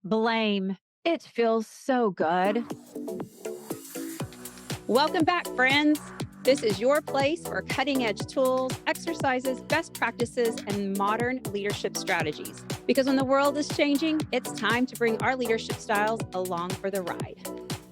Blame. It feels so good. Welcome back, friends. This is your place for cutting edge tools, exercises, best practices, and modern leadership strategies. Because when the world is changing, it's time to bring our leadership styles along for the ride.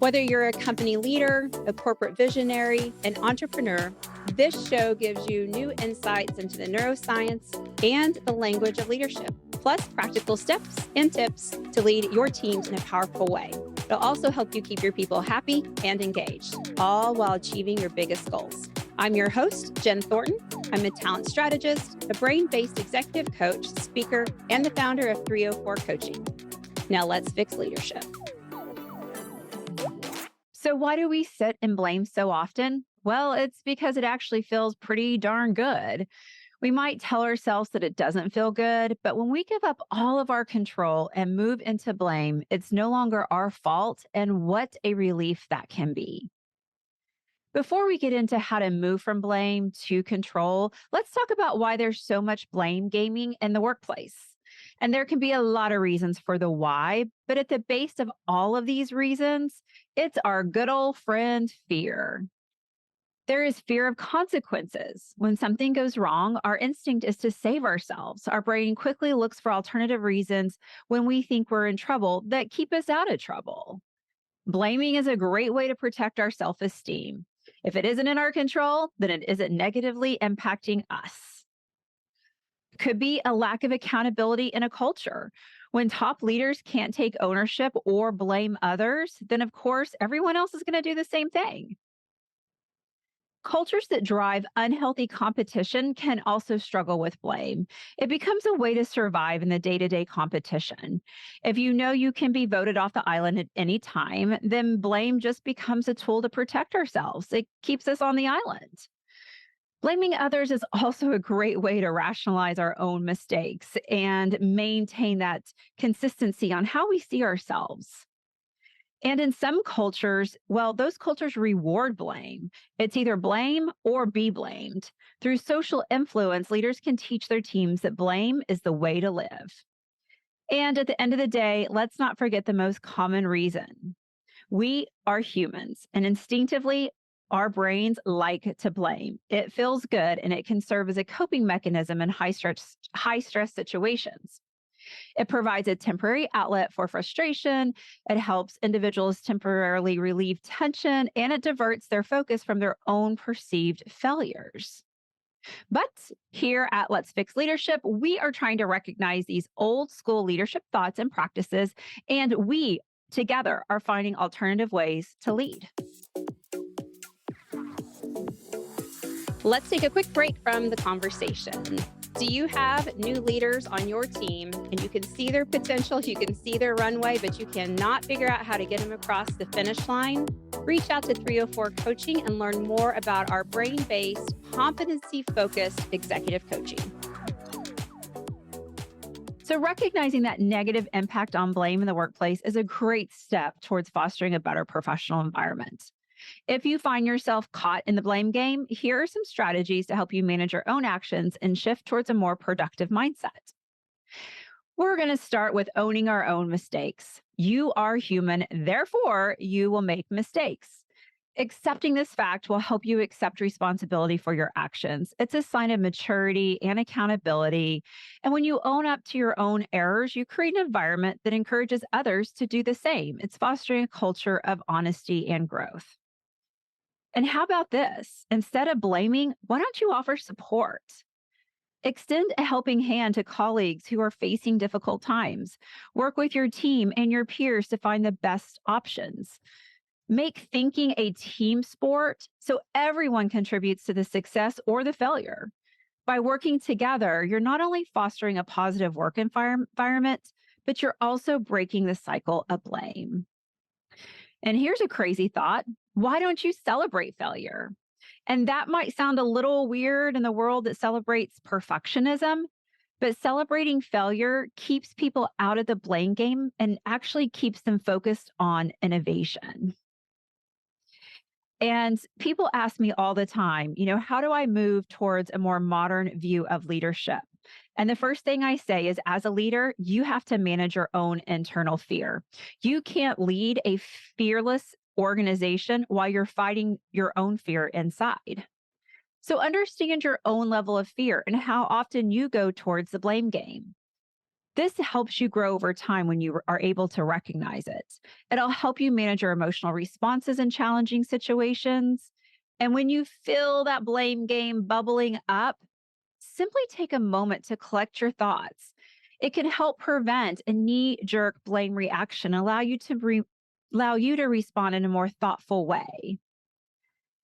Whether you're a company leader, a corporate visionary, an entrepreneur, this show gives you new insights into the neuroscience and the language of leadership, plus practical steps and tips to lead your teams in a powerful way. It'll also help you keep your people happy and engaged, all while achieving your biggest goals. I'm your host, Jen Thornton. I'm a talent strategist, a brain-based executive coach, speaker, and the founder of 304 Coaching. Now let's fix leadership. So, why do we sit and blame so often? Well, it's because it actually feels pretty darn good. We might tell ourselves that it doesn't feel good, but when we give up all of our control and move into blame, it's no longer our fault. And what a relief that can be. Before we get into how to move from blame to control, let's talk about why there's so much blame gaming in the workplace. And there can be a lot of reasons for the why, but at the base of all of these reasons, it's our good old friend fear. There is fear of consequences. When something goes wrong, our instinct is to save ourselves. Our brain quickly looks for alternative reasons when we think we're in trouble that keep us out of trouble. Blaming is a great way to protect our self esteem. If it isn't in our control, then it isn't negatively impacting us. Could be a lack of accountability in a culture. When top leaders can't take ownership or blame others, then of course, everyone else is going to do the same thing. Cultures that drive unhealthy competition can also struggle with blame. It becomes a way to survive in the day to day competition. If you know you can be voted off the island at any time, then blame just becomes a tool to protect ourselves. It keeps us on the island. Blaming others is also a great way to rationalize our own mistakes and maintain that consistency on how we see ourselves. And in some cultures, well, those cultures reward blame. It's either blame or be blamed. Through social influence, leaders can teach their teams that blame is the way to live. And at the end of the day, let's not forget the most common reason. We are humans, and instinctively, our brains like to blame. It feels good and it can serve as a coping mechanism in high stress situations. It provides a temporary outlet for frustration. It helps individuals temporarily relieve tension and it diverts their focus from their own perceived failures. But here at Let's Fix Leadership, we are trying to recognize these old school leadership thoughts and practices, and we together are finding alternative ways to lead. Let's take a quick break from the conversation. Do you have new leaders on your team and you can see their potential, you can see their runway, but you cannot figure out how to get them across the finish line? Reach out to 304 Coaching and learn more about our brain-based, competency-focused executive coaching. So, recognizing that negative impact on blame in the workplace is a great step towards fostering a better professional environment. If you find yourself caught in the blame game, here are some strategies to help you manage your own actions and shift towards a more productive mindset. We're going to start with owning our own mistakes. You are human, therefore, you will make mistakes. Accepting this fact will help you accept responsibility for your actions. It's a sign of maturity and accountability. And when you own up to your own errors, you create an environment that encourages others to do the same. It's fostering a culture of honesty and growth. And how about this? Instead of blaming, why don't you offer support? Extend a helping hand to colleagues who are facing difficult times. Work with your team and your peers to find the best options. Make thinking a team sport so everyone contributes to the success or the failure. By working together, you're not only fostering a positive work environment, but you're also breaking the cycle of blame. And here's a crazy thought. Why don't you celebrate failure? And that might sound a little weird in the world that celebrates perfectionism, but celebrating failure keeps people out of the blame game and actually keeps them focused on innovation. And people ask me all the time, how do I move towards a more modern view of leadership? And the first thing I say is, as a leader, you have to manage your own internal fear. You can't lead a fearless organization while you're fighting your own fear inside. So understand your own level of fear and how often you go towards the blame game. This helps you grow over time when you are able to recognize it. It'll help you manage your emotional responses in challenging situations. And when you feel that blame game bubbling up, simply take a moment to collect your thoughts. It can help prevent a knee-jerk blame reaction, allow you to respond in a more thoughtful way.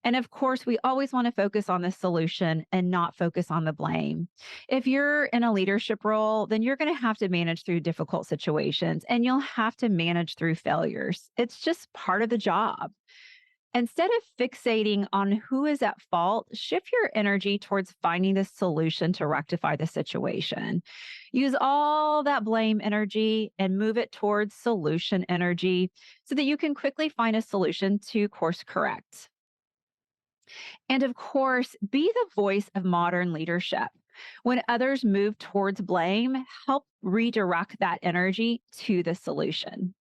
And of course, we always want to focus on the solution and not focus on the blame. If you're in a leadership role, then you're going to have to manage through difficult situations and you'll have to manage through failures. It's just part of the job. Instead of fixating on who is at fault, shift your energy towards finding the solution to rectify the situation. Use all that blame energy and move it towards solution energy so that you can quickly find a solution to course correct. And of course, be the voice of modern leadership. When others move towards blame, help redirect that energy to the solution.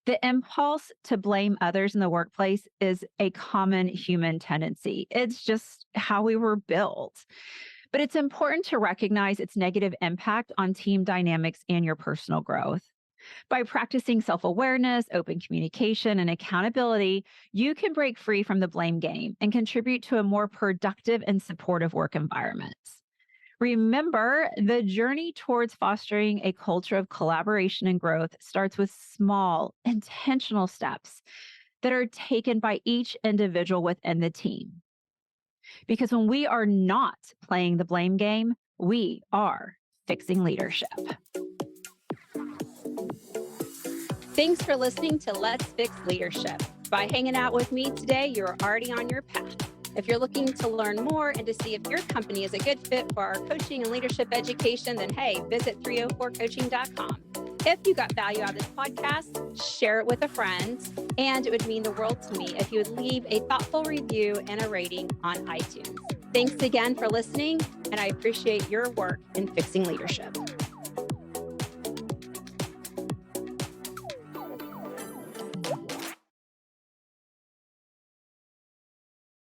The impulse to blame others in the workplace is a common human tendency. It's just how we were built. But it's important to recognize its negative impact on team dynamics and your personal growth. By practicing self awareness, open communication, and accountability, you can break free from the blame game and contribute to a more productive and supportive work environment. Remember, the journey towards fostering a culture of collaboration and growth starts with small, intentional steps that are taken by each individual within the team. Because when we are not playing the blame game, we are fixing leadership. Thanks for listening to Let's Fix Leadership. By hanging out with me today, you're already on your path. If you're looking to learn more and to see if your company is a good fit for our coaching and leadership education, then hey, visit 304coaching.com. If you got value out of this podcast, share it with a friend. And it would mean the world to me if you would leave a thoughtful review and a rating on iTunes. Thanks again for listening, and I appreciate your work in fixing leadership.